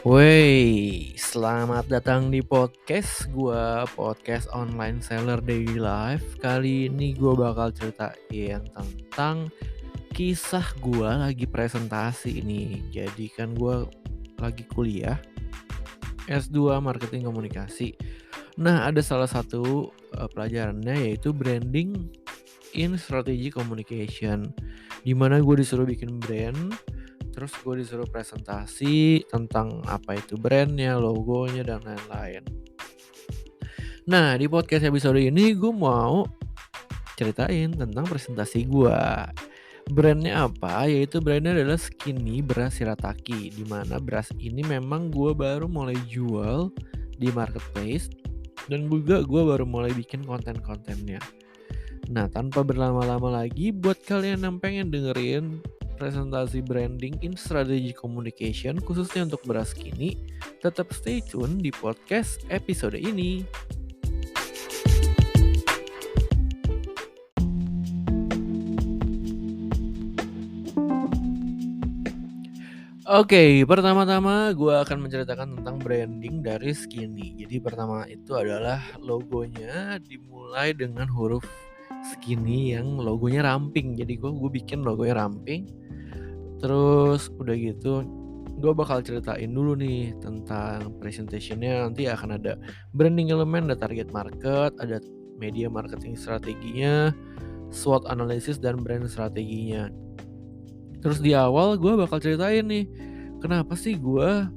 Wey, selamat datang di podcast gua, podcast online seller daily life. Kali ini gua bakal ceritain tentang kisah gua lagi presentasi nih. Jadi kan gua lagi kuliah S2 marketing komunikasi. Nah, ada salah satu pelajarannya yaitu branding in strategy communication, di mana gue disuruh bikin brand. Terus gue disuruh presentasi tentang apa itu brandnya, logonya, dan lain-lain. Nah, di podcast episode ini gue mau ceritain tentang presentasi gue. Brandnya apa? Yaitu brandnya adalah Skinny Beras Shirataki, di mana beras ini memang gue baru mulai jual di marketplace, dan juga gue baru mulai bikin konten-kontennya. Nah, tanpa berlama-lama lagi, buat kalian yang pengen dengerin presentasi branding in strategy communication khususnya untuk beras Skinny, tetap stay tune di podcast episode ini. Oke, pertama-tama gue akan menceritakan tentang branding dari Skinny. Jadi pertama itu adalah logonya dimulai dengan huruf Skinny yang logonya ramping. Jadi gue bikin logonya ramping. Terus udah gitu gue bakal ceritain dulu nih tentang presentationnya. Nanti akan ada branding element, ada target market, ada media marketing strateginya, SWOT analysis, dan brand strateginya. Terus di awal gue bakal ceritain nih, kenapa sih gue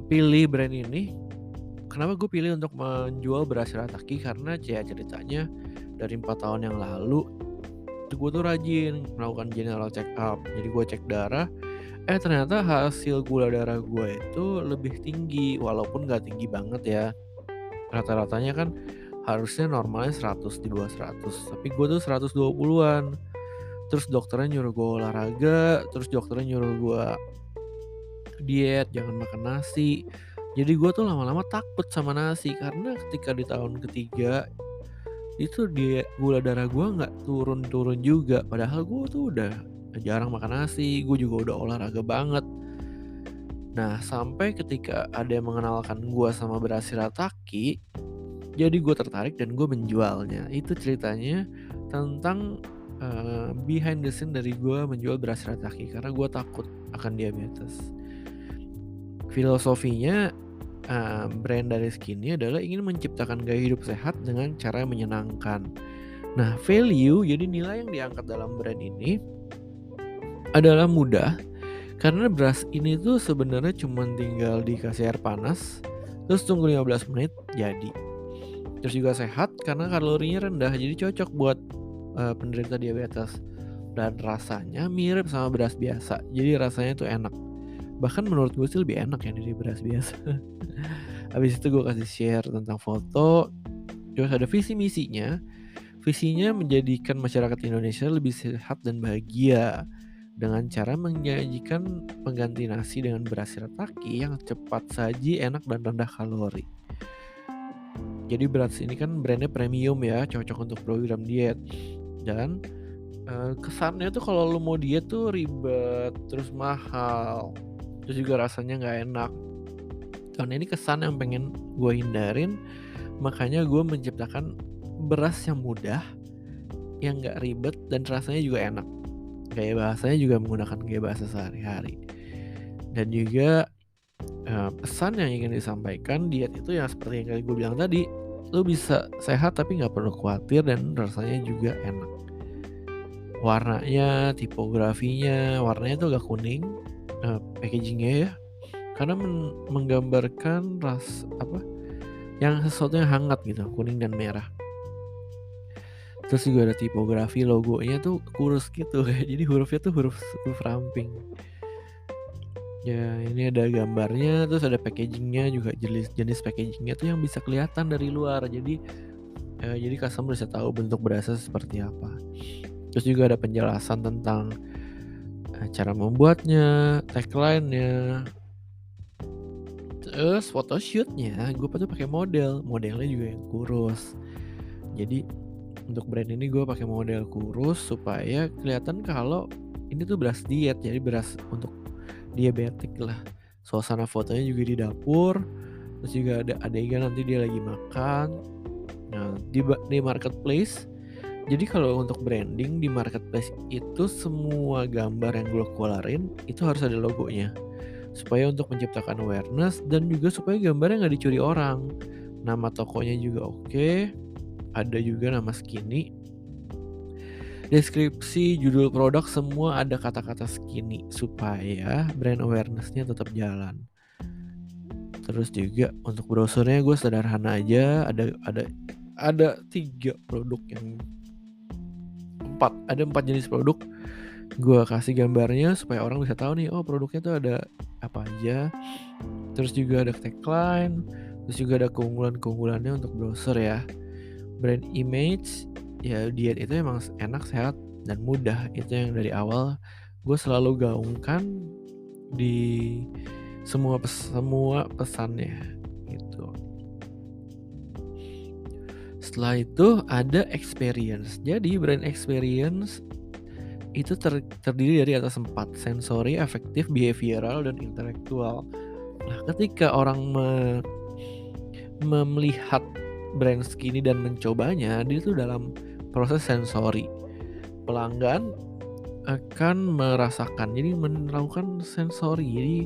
pilih brand ini. Kenapa gue pilih untuk menjual beras Shirataki? Karena ceritanya dari 4 tahun yang lalu gue tuh rajin melakukan general check up. Jadi gue cek darah, ternyata hasil gula darah gue itu lebih tinggi. Walaupun gak tinggi banget ya, rata-ratanya kan harusnya normalnya 100, di bawah 100, tapi gue tuh 120-an. Terus dokternya nyuruh gue olahraga, terus dokternya nyuruh gue diet, jangan makan nasi. Jadi gue tuh lama-lama takut sama nasi, karena ketika di tahun ketiga itu gula darah gue nggak turun-turun juga. Padahal gue tuh udah jarang makan nasi, gue juga udah olahraga banget. Nah, sampai ketika ada yang mengenalkan gue sama beras Shirataki, jadi gue tertarik dan gue menjualnya. Itu ceritanya tentang behind the scene dari gue menjual beras Shirataki, karena gue takut akan diabetes. Filosofinya brand dari Skinny adalah ingin menciptakan gaya hidup sehat dengan cara yang menyenangkan. Nah, value, jadi nilai yang diangkat dalam brand ini adalah mudah, karena beras ini tuh sebenarnya cuma tinggal dikasih air panas, terus tunggu 15 menit jadi. Terus juga sehat karena kalorinya rendah, jadi cocok buat penderita diabetes. Dan rasanya mirip sama beras biasa, jadi rasanya tuh enak. Bahkan menurut gue sih lebih enak ya dari beras biasa. Habis itu gue kasih share tentang foto. Terus ada visi misinya. Visinya menjadikan masyarakat Indonesia lebih sehat dan bahagia dengan cara menyajikan pengganti nasi dengan beras Shirataki yang cepat saji, enak, dan rendah kalori. Jadi beras ini kan brandnya premium ya, cocok untuk program diet. Dan kesannya tuh kalau lu mau diet tuh ribet, terus mahal, terus juga rasanya nggak enak. Karena ini kesan yang pengen gue hindarin, makanya gue menciptakan beras yang mudah, yang nggak ribet, dan rasanya juga enak. Gaya bahasanya juga menggunakan gaya bahasa sehari-hari. Dan juga pesan yang ingin disampaikan, diet itu yang seperti yang gue bilang tadi, lu bisa sehat tapi nggak perlu khawatir, dan rasanya juga enak. Warnanya, tipografinya, warnanya tuh agak kuning, packagingnya ya, karena menggambarkan yang sesuatu yang hangat gitu, kuning dan merah. Terus juga ada tipografi, logonya tuh kurus gitu jadi hurufnya tuh huruf ramping. Ya, ini ada gambarnya, terus ada packagingnya juga, jenis packagingnya tuh yang bisa kelihatan dari luar. Jadi customer bisa tahu bentuk berasnya seperti apa. Terus juga ada penjelasan tentang cara membuatnya, tagline-nya. Terus photoshootnya gue tuh pakai modelnya juga yang kurus. Jadi untuk brand ini gue pakai model kurus supaya kelihatan kalau ini tuh beras diet, jadi beras untuk diabetik lah, suasana fotonya juga di dapur, terus juga ada adegan nanti dia lagi makan. Nah, di marketplace, jadi kalau untuk branding di marketplace itu semua gambar yang gue keluarin itu harus ada logonya. Supaya untuk menciptakan awareness dan juga supaya gambarnya nggak dicuri orang. Nama tokonya juga oke, ada juga nama Skinny. Deskripsi, judul produk semua ada kata-kata Skinny supaya brand awareness-nya tetap jalan. Terus juga untuk browsernya gue sederhana aja, ada 3 produk yang ada 4 jenis produk. Gue kasih gambarnya supaya orang bisa tahu nih, oh produknya tuh ada apa aja. Terus juga ada tagline, terus juga ada keunggulan-keunggulannya untuk browser ya. Brand image, ya diet itu emang enak, sehat, dan mudah. Itu yang dari awal gue selalu gaungkan di semua pesannya gitu. Setelah itu ada experience. Jadi brand experience itu terdiri dari atas 4: sensory, affective, behavioral, dan intelektual. Nah, ketika orang melihat brand Skinny dan mencobanya, dia tuh dalam proses sensori. Pelanggan akan merasakan, jadi melakukan sensori. Jadi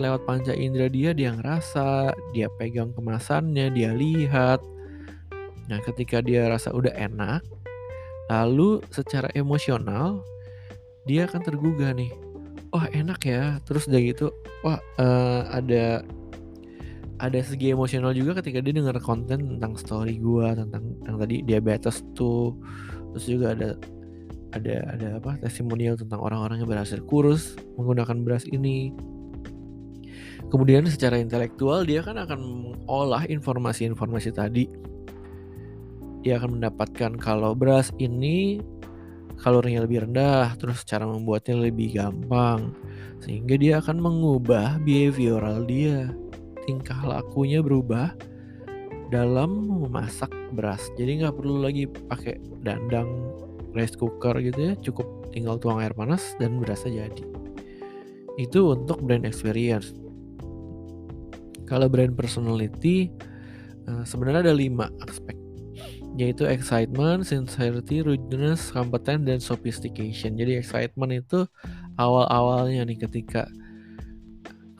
lewat panca indera dia ngerasa, dia pegang kemasannya, dia lihat. Nah, ketika dia rasa udah enak, lalu secara emosional dia akan tergugah nih. Wah, enak ya. Terus udah gitu, wah, ada segi emosional juga ketika dia dengar konten tentang story gua tentang yang tadi diabetes tuh. Terus juga ada testimonial tentang orang-orang yang berhasil kurus menggunakan beras ini. Kemudian secara intelektual dia kan akan mengolah informasi-informasi tadi. Dia akan mendapatkan kalau beras ini kalorinya lebih rendah, terus cara membuatnya lebih gampang, sehingga dia akan mengubah behavioral dia. Tingkah lakunya berubah dalam memasak beras. Jadi nggak perlu lagi pakai dandang rice cooker gitu ya, cukup tinggal tuang air panas dan berasnya jadi. Itu untuk brand experience. Kalau brand personality, sebenarnya ada 5 aspek, yaitu excitement, sincerity, rudeness, competence, dan sophistication. Jadi excitement itu awal-awalnya nih, ketika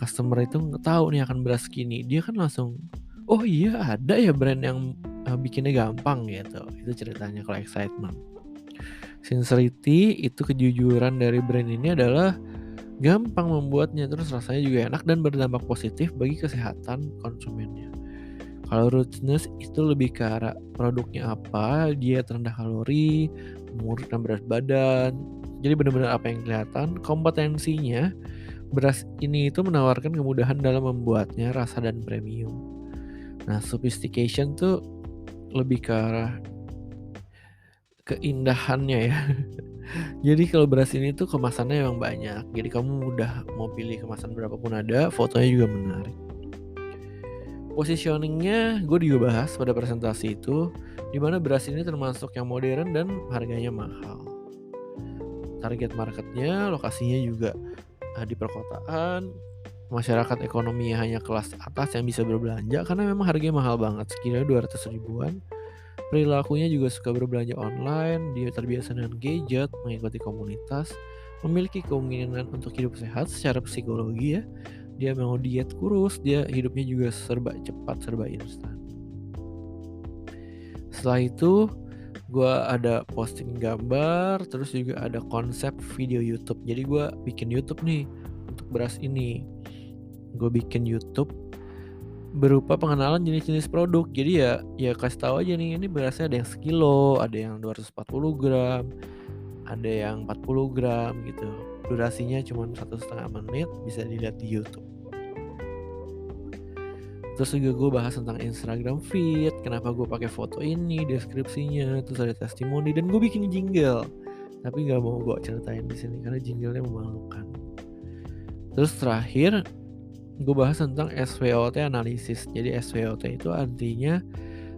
customer itu tahu nih akan beras Skinny, dia kan langsung, oh iya ada ya brand yang bikinnya gampang gitu. Itu ceritanya kalau excitement. Sincerity itu kejujuran dari brand ini adalah gampang membuatnya, terus rasanya juga enak dan berdampak positif bagi kesehatan konsumennya. Kalau rudeness itu lebih ke arah produknya apa, diet rendah kalori, menurunkan berat badan. Jadi benar-benar apa yang kelihatan. Kompetensinya, beras ini itu menawarkan kemudahan dalam membuatnya, rasa dan premium. Nah, sophistication tuh lebih ke arah keindahannya ya. Jadi kalau beras ini tuh kemasannya memang banyak. Jadi kamu mudah mau pilih kemasan berapapun ada, fotonya juga menarik. Positioningnya gue juga bahas pada presentasi itu, dimana beras ini termasuk yang modern dan harganya mahal. Target marketnya, lokasinya juga di perkotaan, masyarakat ekonomi hanya kelas atas yang bisa berbelanja karena memang harganya mahal banget, sekira 200 ribuan. Perilakunya juga suka berbelanja online, dia terbiasa dengan gadget, mengikuti komunitas, memiliki keinginan untuk hidup sehat secara psikologi ya. Dia mau diet kurus, dia hidupnya juga serba cepat, serba instan. Setelah itu gue ada posting gambar, terus juga ada konsep video YouTube. Jadi gue bikin YouTube nih untuk beras ini. Gue bikin YouTube berupa pengenalan jenis-jenis produk. Jadi ya kasih tahu aja nih, ini berasnya ada yang sekilo, ada yang 240 gram, ada yang 40 gram gitu. Durasinya cuma 1,5 menit, bisa dilihat di YouTube. Terus juga gue bahas tentang Instagram feed, kenapa gue pakai foto ini, deskripsinya, terus ada testimoni, dan gue bikin jingle. Tapi nggak mau gue ceritain di sini karena jinglenya memalukan. Terus terakhir gue bahas tentang SWOT analisis. Jadi SWOT itu artinya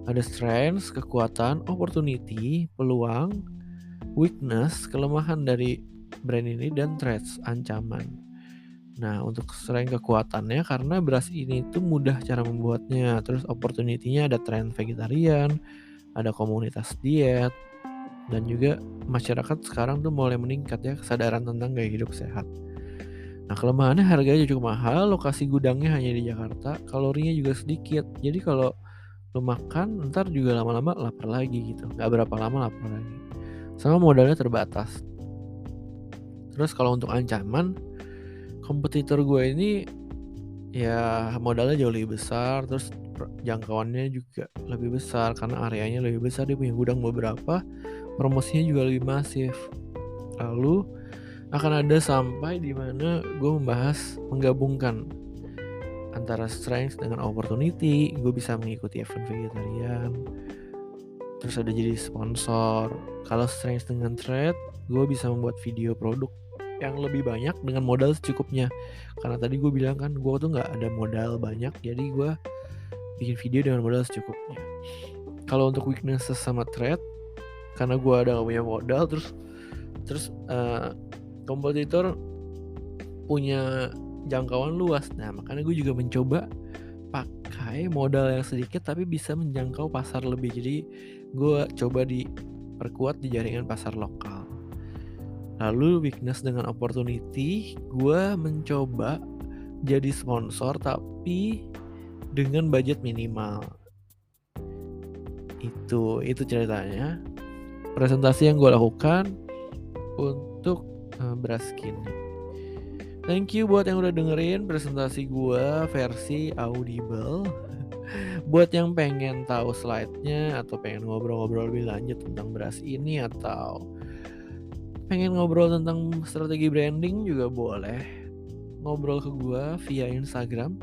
ada strengths, kekuatan, opportunity, peluang, weakness, kelemahan dari brand ini, dan threats, ancaman. Nah, untuk selain kekuatannya karena beras ini tuh mudah cara membuatnya, terus opportunity-nya ada tren vegetarian, ada komunitas diet, dan juga masyarakat sekarang tuh mulai meningkat ya kesadaran tentang gaya hidup sehat. Nah, kelemahannya harganya cukup mahal, lokasi gudangnya hanya di Jakarta, kalorinya juga sedikit. Jadi kalau lo makan, ntar juga lama-lama lapar lagi gitu. Nggak berapa lama lapar lagi. Sama modalnya terbatas. Terus kalau untuk ancaman, kompetitor gue ini ya modalnya jauh lebih besar, terus jangkauannya juga lebih besar karena areanya lebih besar, dia punya gudang beberapa, promosinya juga lebih masif. Lalu akan ada sampai di mana gue menggabungkan antara strength dengan opportunity. Gue bisa mengikuti event vegetarian, terus ada jadi sponsor. Kalau strength dengan trade, gue bisa membuat video produk yang lebih banyak dengan modal secukupnya. Karena tadi gue bilang kan gue tuh nggak ada modal banyak, jadi gue bikin video dengan modal secukupnya. Kalau untuk weaknesses sama trade, karena gue ada gak punya modal, terus kompetitor punya jangkauan luas. Nah, makanya gue juga mencoba pakai modal yang sedikit tapi bisa menjangkau pasar lebih. Jadi gue coba diperkuat di jaringan pasar lokal. Lalu weakness dengan opportunity, gue mencoba jadi sponsor tapi dengan budget minimal. Itu ceritanya. Presentasi yang gue lakukan untuk beras skinny. Thank you buat yang udah dengerin presentasi gue versi audible. Buat yang pengen tahu slide-nya atau pengen ngobrol-ngobrol lebih lanjut tentang beras ini atau pengen ngobrol tentang strategi branding juga boleh ngobrol ke gue via Instagram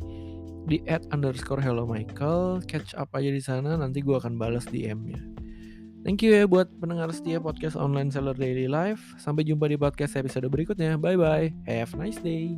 di @_hellomichael. Catch up aja di sana, nanti gue akan balas DM-nya. Thank you ya buat pendengar setia podcast Online Seller Daily Life. Sampai jumpa di podcast episode berikutnya. Bye bye. Have a nice day.